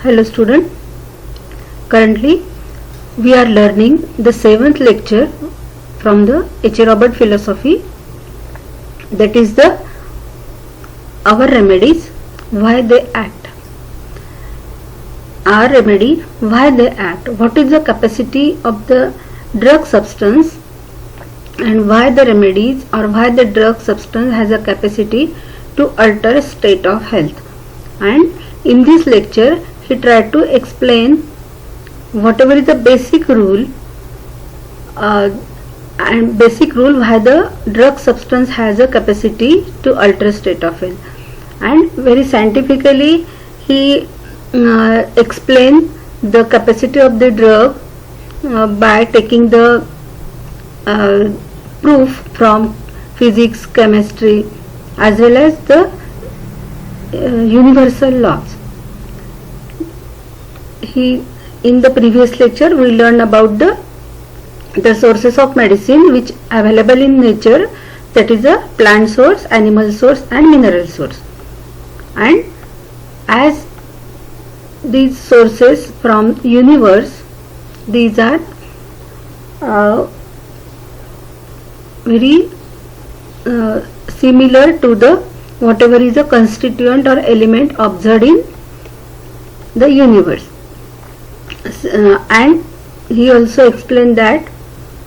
Hello student, currently we are learning the 7th lecture from the H. Robert philosophy, that is the our remedies, why they act. Our remedy, why they act, what is the capacity of the drug substance, and why the remedies or why the drug substance has a capacity to alter state of health. And in this lecture he tried to explain whatever is the basic rule why the drug substance has a capacity to alter state of health, and very scientifically he explained the capacity of the drug by taking the proof from physics, chemistry as well as the universal laws. In the previous lecture we learned about the sources of medicine which available in nature, that is a plant source, animal source and mineral source. And as these sources from universe, these are very similar to the whatever is a constituent or element observed in the universe. And he also explained that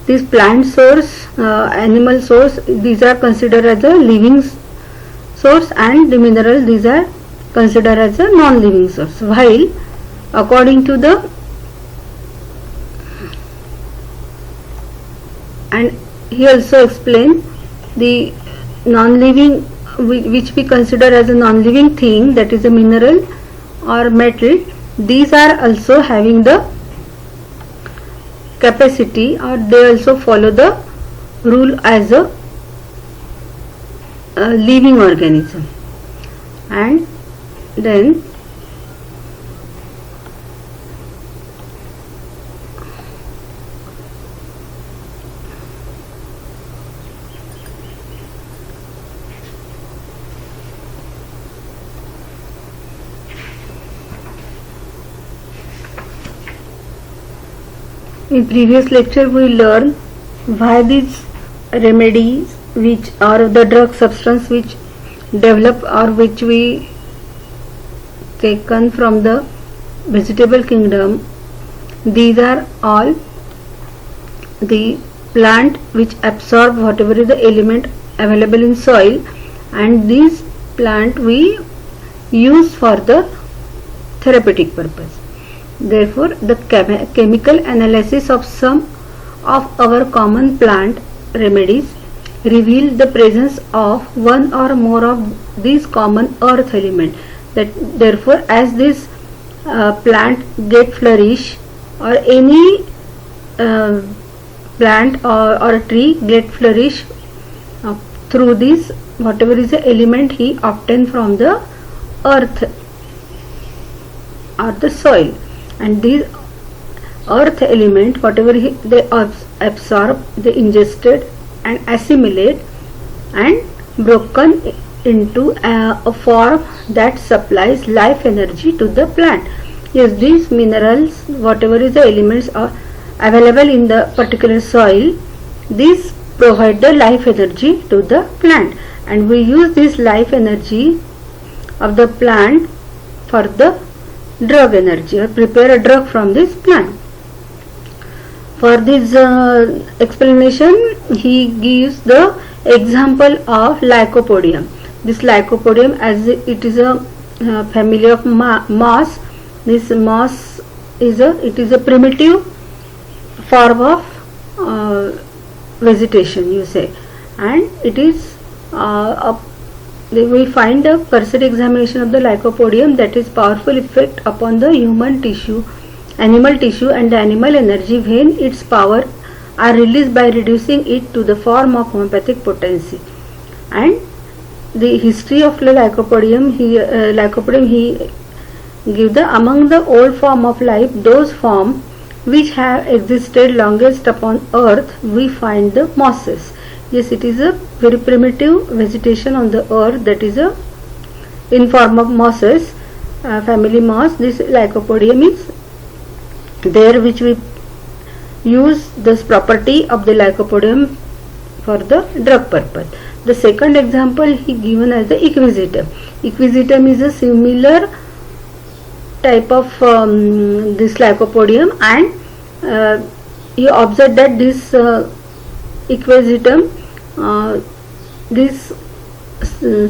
this plant source, animal source, these are considered as a living source, and the mineral, these are considered as a non-living source, while according to the and he also explained the non-living which we consider as a non-living thing, that is a mineral or metal, these are also having the capacity, or they also follow the rule as a living organism. And then in previous lecture we learned why these remedies which are the drug substance which develop or which we taken from the vegetable kingdom, these are all the plant which absorb whatever is the element available in soil, and these plant we use for the therapeutic purpose. Therefore, the chemical analysis of some of our common plant remedies reveal the presence of one or more of these common earth elements. Therefore, as this plant get flourish, or any plant or a tree get flourish through this whatever is the element he obtained from the earth or the soil. And these earth element, whatever they absorb, they ingested and assimilate and broken into a form that supplies life energy to the plant. Yes, these minerals, whatever is the elements are available in the particular soil, these provide the life energy to the plant, and we use this life energy of the plant for the drug energy, or prepare a drug from this plant. For this explanation he gives the example of Lycopodium. This Lycopodium, as it is a family of moss, this moss is a primitive form of vegetation, you say, and it is we find a cursory examination of the Lycopodium that is powerful effect upon the human tissue, animal tissue and the animal energy when its power are released by reducing it to the form of homeopathic potency. And the history of the Lycopodium, he give the among the old form of life, those form which have existed longest upon earth, we find the mosses. Yes, it is a very primitive vegetation on the earth, that is in form of mosses, family moss, this Lycopodium is there, which we use this property of the Lycopodium for the drug purpose. The second example he given as the Equisetum. Equisetum is a similar type of this Lycopodium, and you observe that this Equisetum this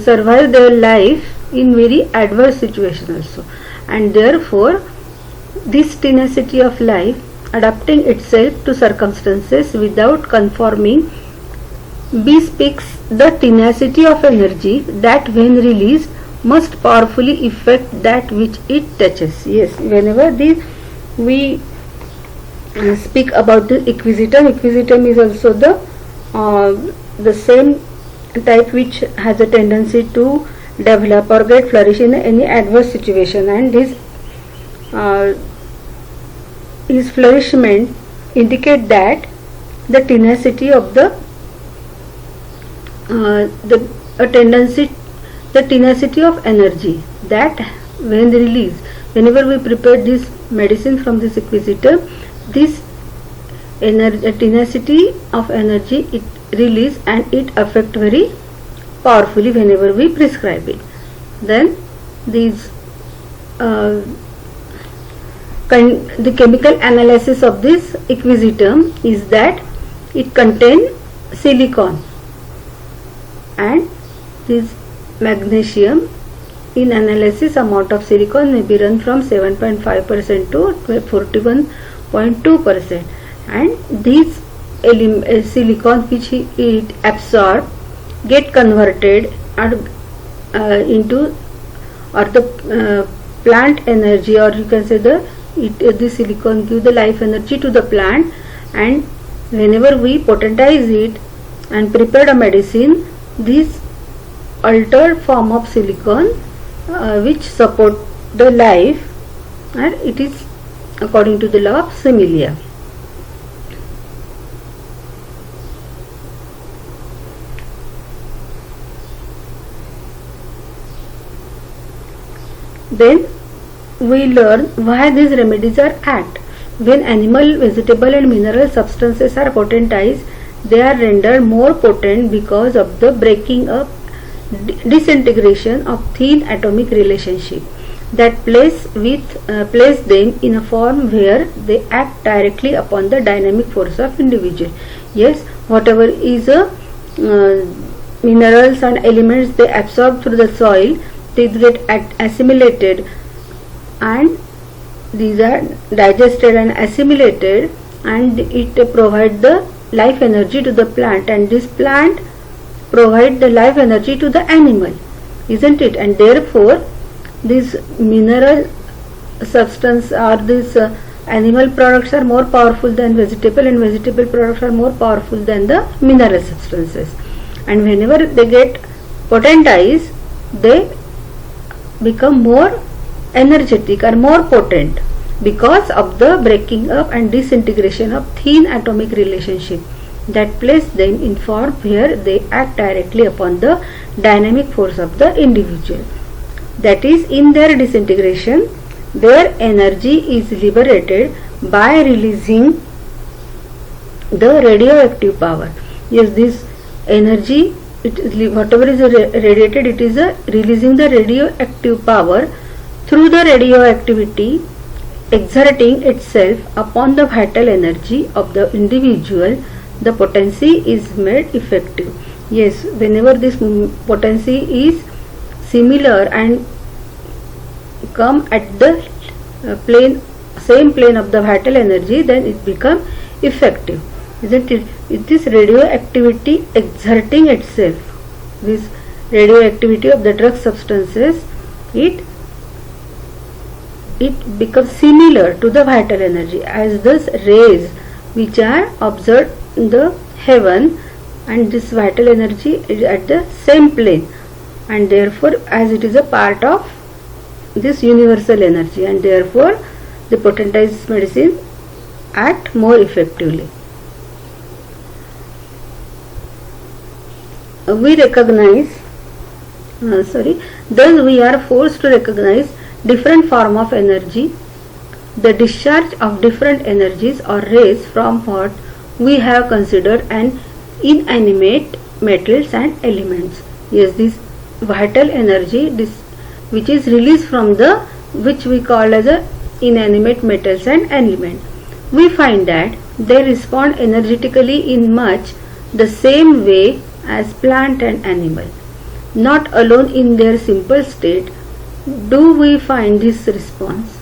survive their life in very adverse situation also, and therefore this tenacity of life, adapting itself to circumstances without conforming, bespeaks the tenacity of energy that when released must powerfully affect that which it touches. Yes, whenever we speak about the Equisetum is also the same type which has a tendency to develop or get flourish in any adverse situation, and his flourishment indicate that the tenacity of the tenacity of energy that when released, whenever we prepare this medicine from this Equisetum, this tenacity of energy it release and it affect very powerfully whenever we prescribe it. Then these the chemical analysis of this Equisetum is that it contains silicon and this magnesium. In analysis, amount of silicon may be run from 7.5% to 41.2%, and these silicon which it absorb get converted into or the plant energy, or you can say the silicon give the life energy to the plant, and whenever we potentize it and prepare a medicine, this altered form of silicon which support the life, and it is according to the law of similia. Then we learn why these remedies are act. When animal, vegetable and mineral substances are potentized, they are rendered more potent because of the breaking up, disintegration of thin atomic relationship that place them in a form where they act directly upon the dynamic force of individual. Yes, whatever is minerals and elements they absorb through the soil, they get assimilated, and these are digested and assimilated, and it provides the life energy to the plant, and this plant provide the life energy to the animal, isn't it? And therefore these mineral substance or these animal products are more powerful than vegetable, and vegetable products are more powerful than the mineral substances, and whenever they get potentized, they become more energetic or more potent because of the breaking up and disintegration of thin atomic relationship that place them in form where they act directly upon the dynamic force of the individual. That is, in their disintegration, their energy is liberated by releasing the radioactive power. Yes, this energy, whatever is radiated, it is releasing the radioactive power through the radioactivity exerting itself upon the vital energy of the individual. The potency is made effective. Yes, whenever this potency is similar and come at the same plane of the vital energy, then it becomes effective, isn't it? This radioactivity exerting itself, this radioactivity of the drug substances, it becomes similar to the vital energy as those rays which are observed in the heaven, and this vital energy is at the same plane, and therefore as it is a part of this universal energy, and therefore the potentized medicine act more effectively. We recognize thus we are forced to recognize different form of energy, the discharge of different energies or rays from what we have considered an inanimate metals and elements. Yes, this vital energy which is released from the which we call as a inanimate metals and element. We find that they respond energetically in much the same way as plant and animal. Not alone in their simple state do we find this response,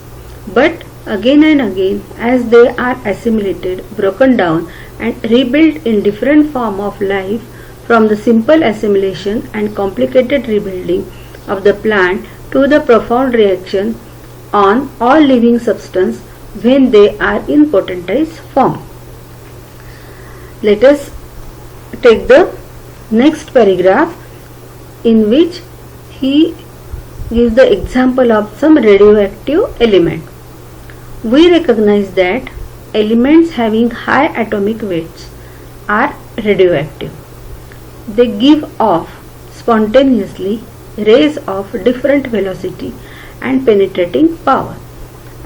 but again and again as they are assimilated, broken down and rebuilt in different form of life, from the simple assimilation and complicated rebuilding of the plant to the profound reaction on all living substance when they are in potentized form. Let us take the next paragraph, in which he gives the example of some radioactive element. We recognize that elements having high atomic weights are radioactive. They give off spontaneously rays of different velocity and penetrating power,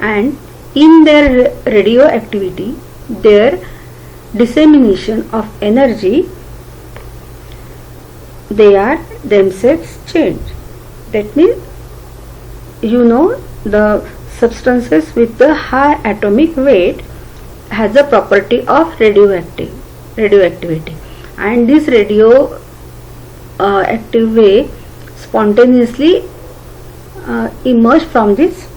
and in their radioactivity, their dissemination of energy, they are themselves changed. That means, the substances with the high atomic weight has a property of radioactivity, and this active way spontaneously emerge from this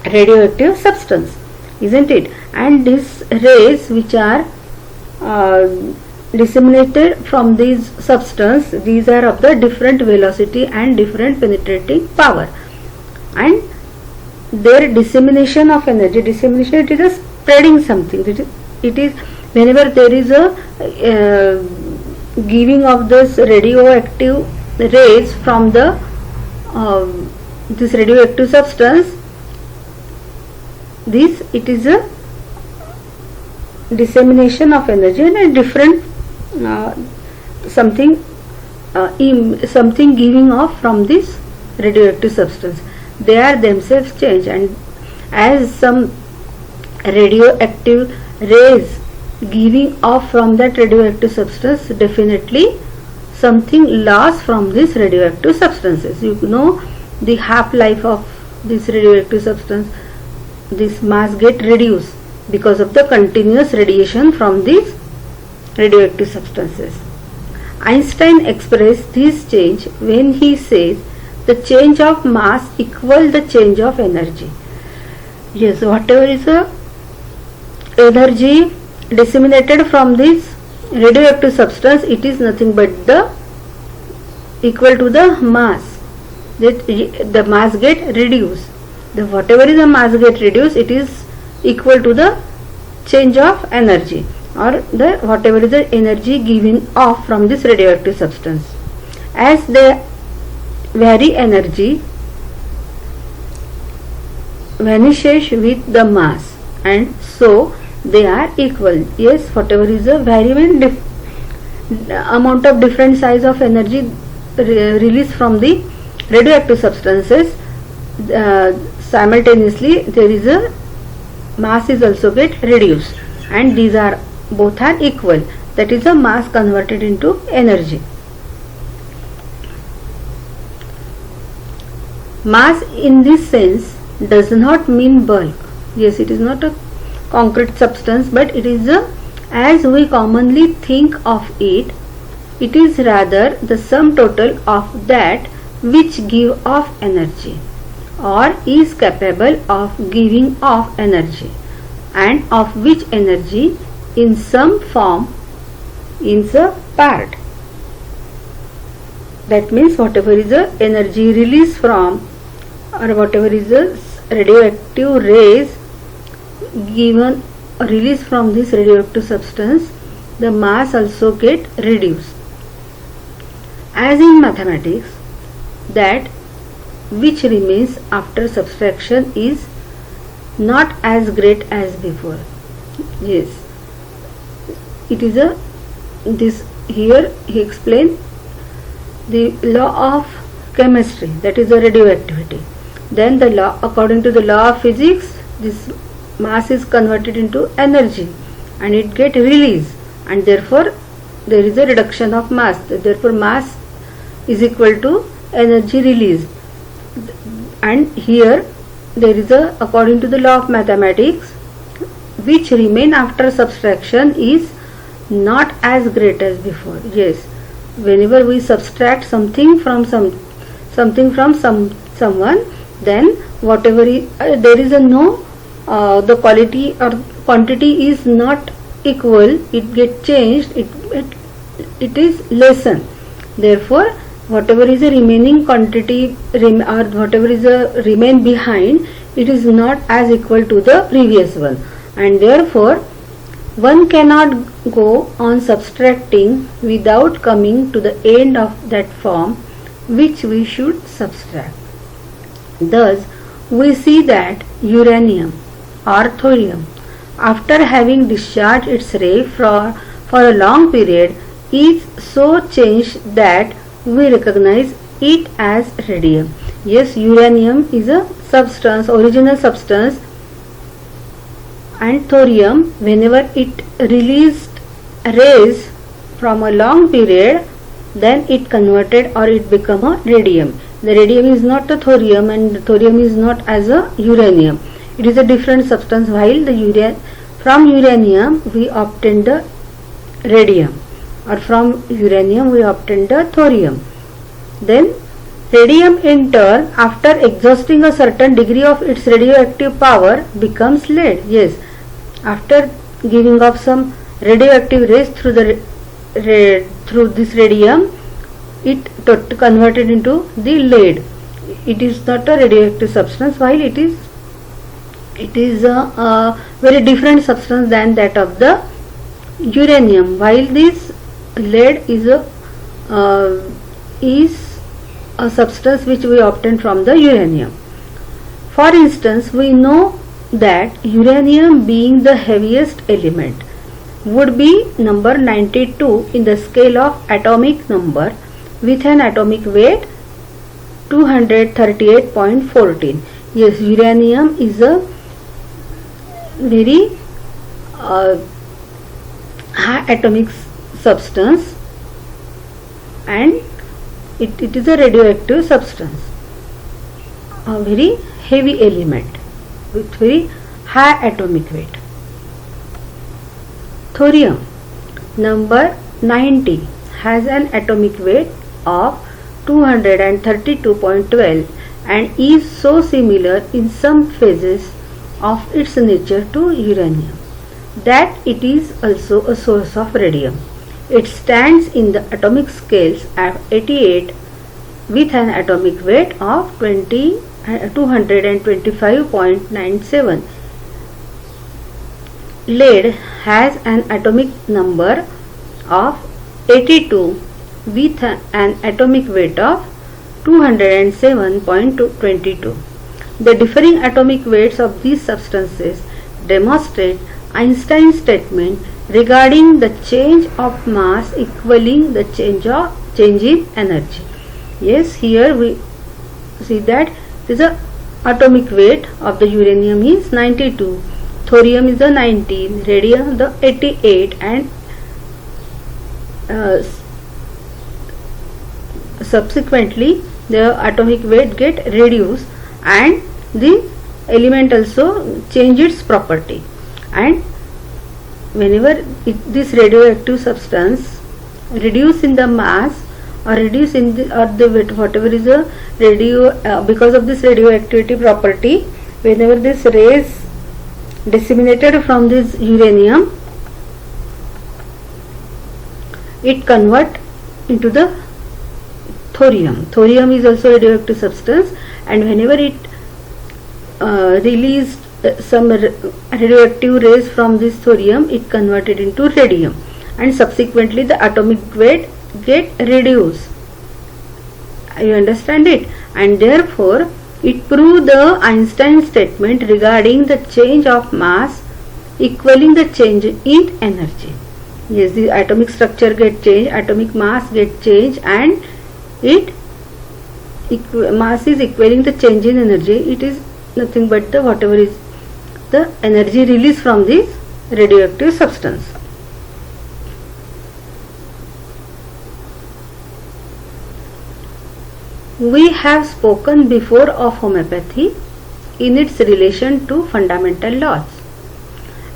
radioactive substance, isn't it? And these rays which are disseminated from these substance, these are of the different velocity and different penetrating power, and their dissemination of energy, it is a spreading something. It is whenever there is a giving of this radioactive rays from the this radioactive substance, it is a dissemination of energy and a different something giving off from this radioactive substance. They are themselves changed, and as some radioactive rays giving off from that radioactive substance, definitely something lost from these radioactive substances. The half-life of this radioactive substance, this mass get reduced because of the continuous radiation from these radioactive substances. Einstein expressed this change when he says the change of mass equals the change of energy. Yes, whatever is the energy disseminated from this radioactive substance, it is nothing but the equal to the mass. The mass get reduced. Whatever is the mass get reduced, it is equal to the change of energy, or the whatever is the energy given off from this radioactive substance. As the vary, energy vanishes with the mass, and so they are equal. Yes, whatever is the variable amount of different size of energy released from the radioactive substances, simultaneously there is a mass is also get reduced, and these are both are equal. That is a mass converted into energy. Mass in this sense does not mean bulk. Yes, it is not a concrete substance, but it is as we commonly think of it, it is rather the sum total of that which give off energy or is capable of giving off energy, and of which energy in some form is a part. That means whatever is the energy released from, or whatever is the radioactive rays given or released from this radioactive substance, the mass also get reduced. As in mathematics, that which remains after subtraction is not as great as before. Yes, it is this here he explained the law of chemistry, that is the radioactivity. then the law, according to the law of physics, this mass is converted into energy and it get released, and therefore there is a reduction of mass. Therefore mass is equal to energy released. And here there is a, according to the law of mathematics, which remain after subtraction is not as great as before. Yes, whenever we subtract something from someone, then whatever there is a no the quality or quantity is not equal, it get changed, it is lessened. Therefore whatever is a remaining quantity or whatever is a remain behind, it is not as equal to the previous one, and therefore one cannot go on subtracting without coming to the end of that form which we should subtract. Thus we see that uranium or thorium, after having discharged its ray for a long period, is so changed that we recognize it as radium. Yes, uranium is a substance, original substance, and thorium, whenever it released rays from a long period, then it converted or it become a radium. The radium is not a thorium and thorium is not as a uranium. It is a different substance, while the from uranium we obtain the radium, or from uranium we obtain the thorium. Then radium in turn, after exhausting a certain degree of its radioactive power, becomes lead. Yes, after giving off some radioactive rays through this radium, it converted into the lead. It is not a radioactive substance, while it is a very different substance than that of the uranium, while this lead is a substance which we obtain from the uranium. For instance, we know that uranium, being the heaviest element, would be number 92 in the scale of atomic number, with an atomic weight 238.14. Yes, uranium is a very high atomic substance, and it is a radioactive substance, a very heavy element with very high atomic weight. Thorium, number 90, has an atomic weight of 232.12 and is so similar in some phases of its nature to uranium that it is also a source of radium. It stands in the atomic scales at 88 with an atomic weight of 225.97. Lead has an atomic number of 82 with an atomic weight of 207.22. The differing atomic weights of these substances demonstrate Einstein's statement regarding the change of mass equaling the change in energy. Yes, here we see that the atomic weight of the uranium is 92, thorium is the 19, radium the 88, and subsequently the atomic weight get reduced and the element also change its property, and whenever this radioactive substance reduce in the mass or reduce in the weight, whatever is a because of this radioactivity property, whenever this rays disseminated from this uranium, it convert into the thorium. Thorium is also a radioactive substance, and whenever it released some radioactive rays from this thorium, it converted into radium, and subsequently the atomic weight get reduced. You understand it? And therefore it proved the Einstein statement regarding the change of mass equaling the change in energy. Yes, the atomic structure get changed, atomic mass get changed, and it mass is equaling the change in energy. It is nothing but the whatever is the energy released from this radioactive substance. We have spoken before of homeopathy in its relation to fundamental laws,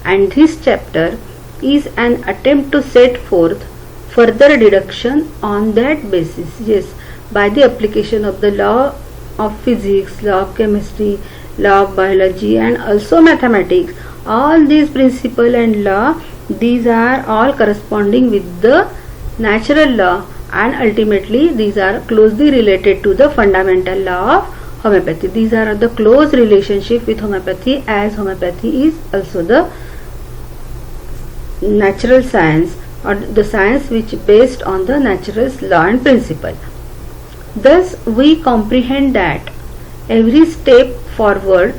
and this chapter is an attempt to set forth further deduction on that basis. Yes, by the application of the law of physics, law of chemistry, law of biology, and also mathematics, all these principle and law, these are all corresponding with the natural law, and ultimately these are closely related to the fundamental law of homeopathy. These are the close relationship with homeopathy, as homeopathy is also the natural science, or the science which based on the natural law and principle. Thus we comprehend that every step forward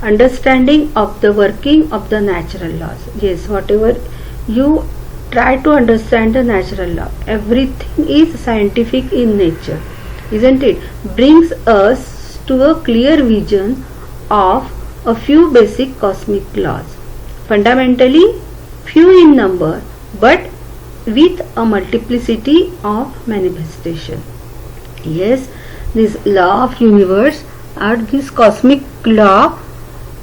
understanding of the working of the natural laws. Yes, whatever you try to understand the natural law, everything is scientific in nature, isn't it? Brings us to a clear vision of a few basic cosmic laws, fundamentally few in number, but with a multiplicity of manifestation. Yes, this law of universe or this cosmic law,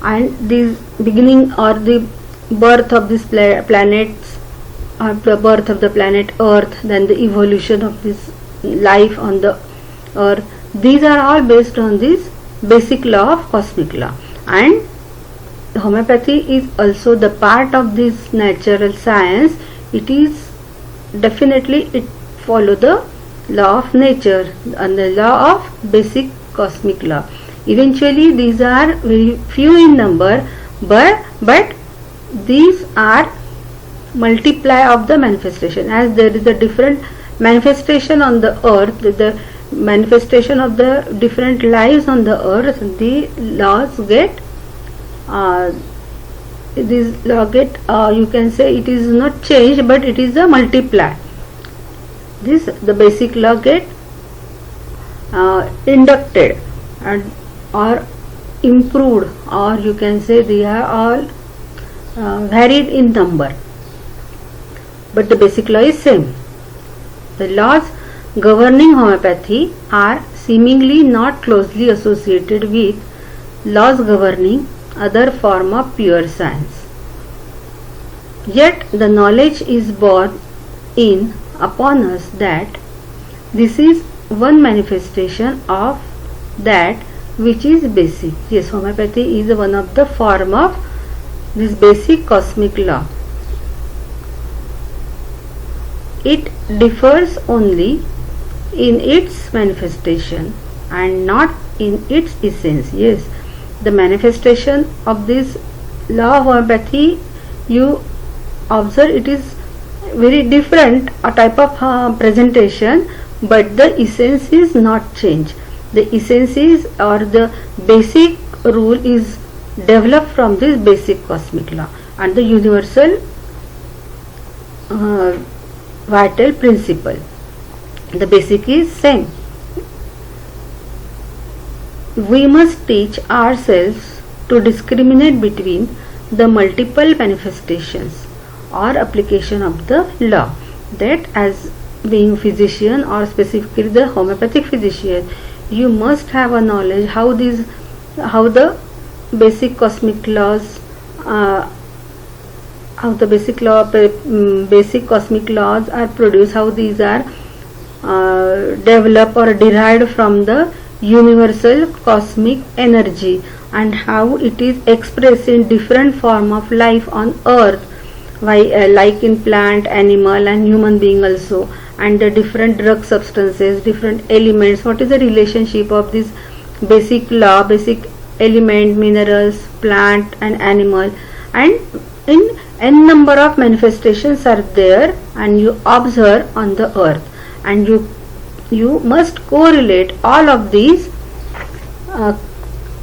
and this beginning or the birth of this planets, or the birth of the planet Earth, then the evolution of this life on the Earth, these are all based on this basic law of cosmic law. And homeopathy is also the part of this natural science. It is definitely, it follow the law of nature and the law of basic cosmic law. Eventually these are very few in number, but these are multiply of the manifestation. As there is a different manifestation on the earth, the manifestation of the different lives on the earth, the laws get this law get you can say it is not changed, but it is a multiply. This the basic law get inducted and or improved, or you can say they are all varied in number, but the basic law is same. The laws governing homeopathy are seemingly not closely associated with laws governing other form of pure science. Yet the knowledge is borne in upon us that this is one manifestation of that which is basic. Yes, homeopathy is one of the form of this basic cosmic law. It differs only in its manifestation and not in its essence. Yes, the manifestation of this law of homeopathy, you observe it is very different, a type of presentation, but the essence is not changed. The essence is, or the basic rule is developed from this basic cosmic law, and the universal vital principle, the basic is same. We must teach ourselves to discriminate between the multiple manifestations or application of the law. That as being physician, or specifically the homeopathic physician, you must have a knowledge how the basic cosmic laws, how the basic cosmic laws are produced, how these are developed or derived from the universal cosmic energy, and how it is expressed in different form of life on earth, like in plant, animal and human being also, and the different drug substances, different elements, what is the relationship of this basic law, basic element, minerals, plant and animal, and in n number of manifestations are there, and you observe on the earth, and you must correlate all of these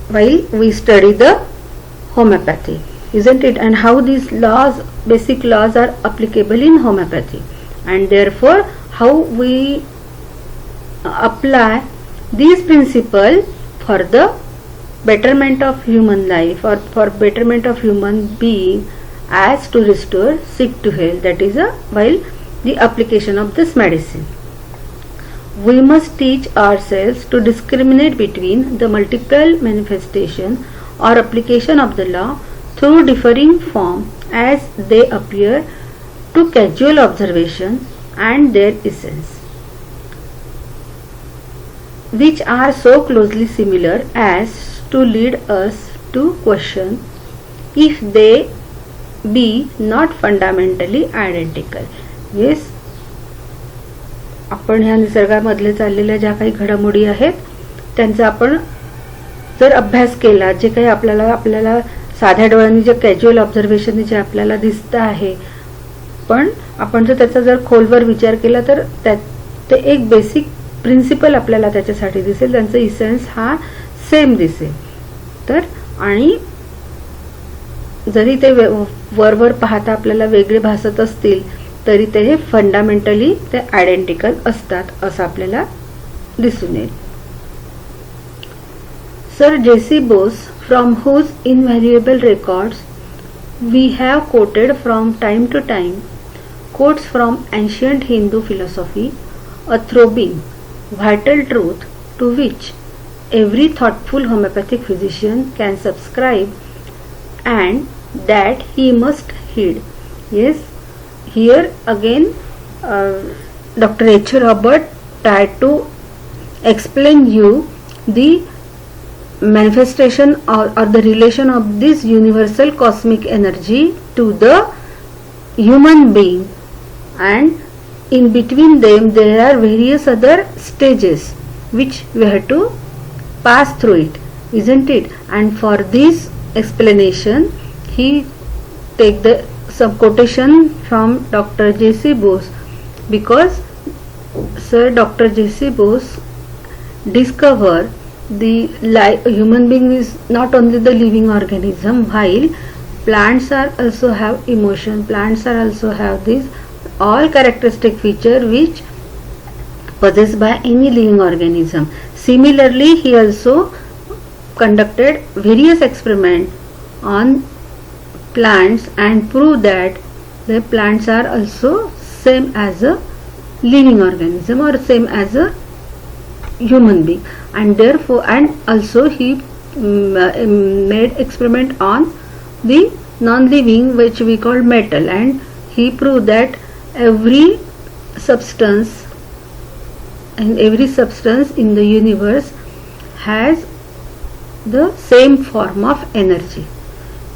while we study the homeopathy, isn't it? And how these laws, basic laws, are applicable in homeopathy, and therefore how we apply These principles for the betterment of human life or for betterment of human being as to restore sick to health, that is while the application of this medicine. We must teach ourselves to discriminate between the multiple manifestation or application of the law through differing form as they appear to casual observation and their essence, which are so closely similar as to lead us to question if they be not fundamentally identical. Yes, आपण ह्या निसर्गामधले चाललेल्या ज्या काही घडामोडी आहेत त्यांचा आपण जर अभ्यास केला, जे काही आपल्याला साध्या डोळ्यांनी जे कॅज्युअल ऑब्झर्वेशन जे आपल्याला दिसतं आहे, पण आपण जर त्याचा जर खोलवर विचार केला तर ते एक बेसिक प्रिन्सिपल आपल्याला त्याच्यासाठी दिसेल, त्यांचा इसेन्स हा सेम दिसेल. तर आणि जरी ते वरवर पाहता आपल्याला वेगळे भासत असतील तरी ते फंडामेंटली ते आयडेंटिकल असतात असं आपल्याला दिसून येईल. Sir JC Bose, from whose invaluable records we have quoted from time to time quotes from ancient Hindu philosophy, a throbbing, vital truth to which every thoughtful homeopathic physician can subscribe and that he must heed. Yes, here again Dr. H. Robert tried to explain you the manifestation or the relation of this universal cosmic energy to the human being, and in between them there are various other stages which we have to pass through it, isn't it? And for this explanation he take the some quotation from Dr. J.C. Bose, because Sir Dr. J.C. Bose discover the human being is not only the living organism, while plants are also have emotion, plants are also have these all characteristic feature which possessed by any living organism. Similarly, he also conducted various experiments on plants and proved that the plants are also same as a living organism or same as a human being, and therefore and also he made experiment on the non-living which we call metal, and he proved that every substance in the universe has the same form of energy,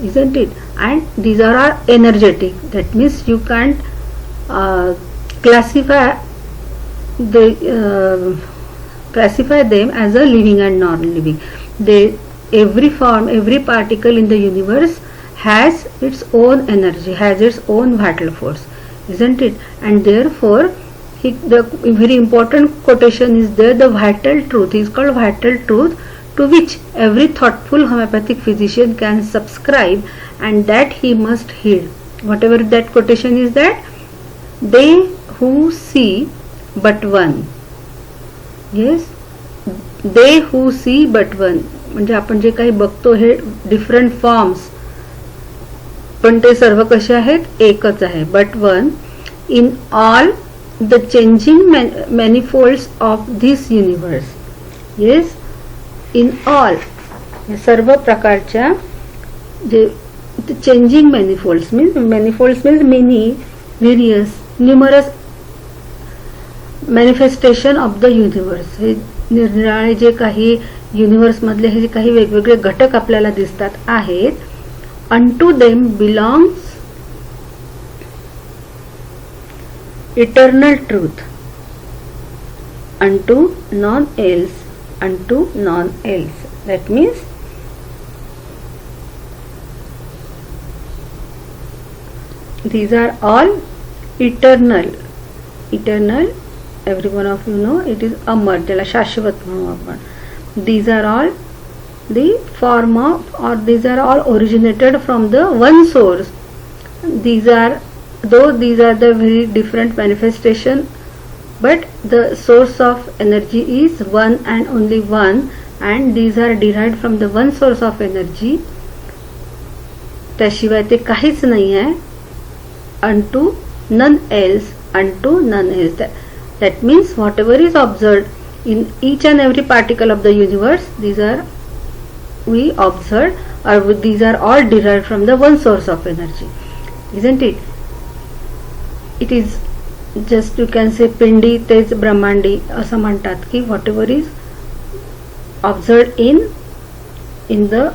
isn't it? And these are energetic, that means you can't classify them as a living and non-living. Every form, every particle in the universe has its own energy, has its own vital force, isn't it? And therefore the very important quotation is there, the vital truth is called vital truth to which every thoughtful homeopathic physician can subscribe, and that he must heed. Whatever that quotation is, that they who see but one. Yes, they who see but one, म्हणजे आपण जे काही बघतो हे different forms, पण ते सर्व कसे आहेत, एकच आहे, but one in all the changing manifolds of this universe. Yes, in all सर्व प्रकारच्या जे changing manifolds means many, various, numerous manifestation of the universe. हे निरनिराळे जे काही युनिवर्स मधले हे जे काही वेगवेगळे घटक आपल्याला दिसतात आहेत, unto them belongs eternal truth, unto none else, unto none else. That means these are all eternal. Every one of you know it is amar, ज्याला शाश्वत म्हणू आपण. These are all the form of, or these are all originated from the one source. These are the very different manifestation but the source of energy is one and only one, and these are derived from the one source of energy. त्याशिवाय ते काहीच नाही आहे. Unto none else, unto none else. That means whatever is observed in each and every particle of the universe, these are we observed, or these are all derived from the one source of energy, isn't it? It is just, you can say, पिंडी तेच ब्रह्मांडी असं म्हणतात की whatever is observed in the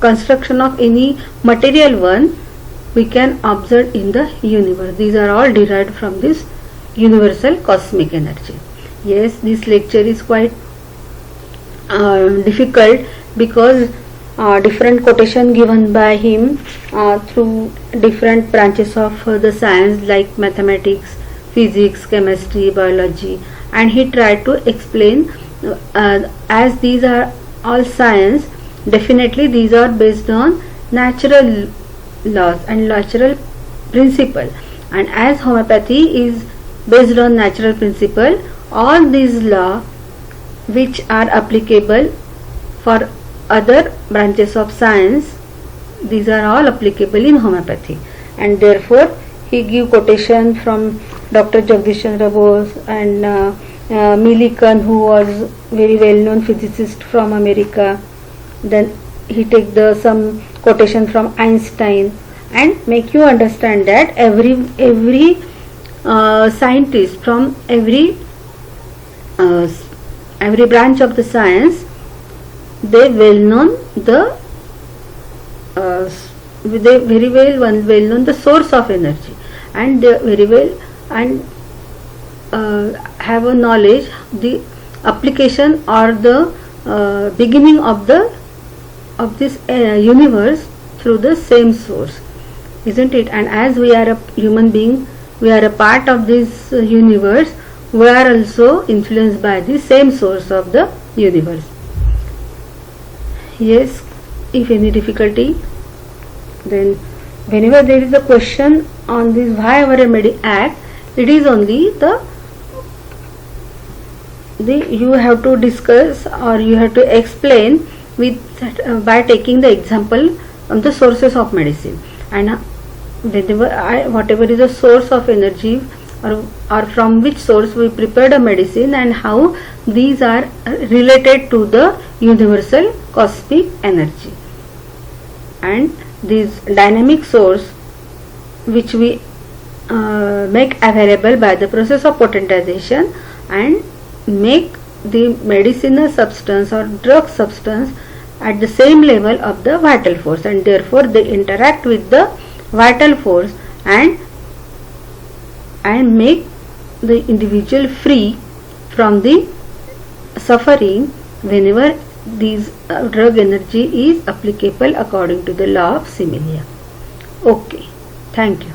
construction of any material one, we can observe in the universe. These are all derived from this universal cosmic energy. Yes, this lecture is quite difficult because different quotation given by him through different branches of the science like mathematics, physics, chemistry, biology, and he tried to explain as these are all science, definitely these are based on natural laws and natural principle, and as homeopathy is based on natural principle, all these laws which are applicable for other branches of science, these are all applicable in homeopathy. And therefore he give quotation from Dr. Jagdish Chandra Bose and Millikan, who was very well known physicist from America. Then he take some quotation from Einstein, and make you understand that every scientist from every branch of the science, they very well known the source of energy, and they very well and have a knowledge the application or the beginning of this universe through the same source, isn't it? And as we are a human being, we are a part of this universe, we are also influenced by the same source of the universe. Yes, if any difficulty, then whenever there is a question on this why our remedy act, it is only you have to discuss or you have to explain with by taking the example of the sources of medicine, and whatever is the source of energy or from which source we prepared a medicine, and how these are related to the universal cosmic energy, and this dynamic source which we make available by the process of potentization and make the medicinal substance or drug substance at the same level of the vital force, and therefore they interact with the vital force and make the individual free from the suffering whenever these drug energy is applicable according to the law of similia. Okay, thank you.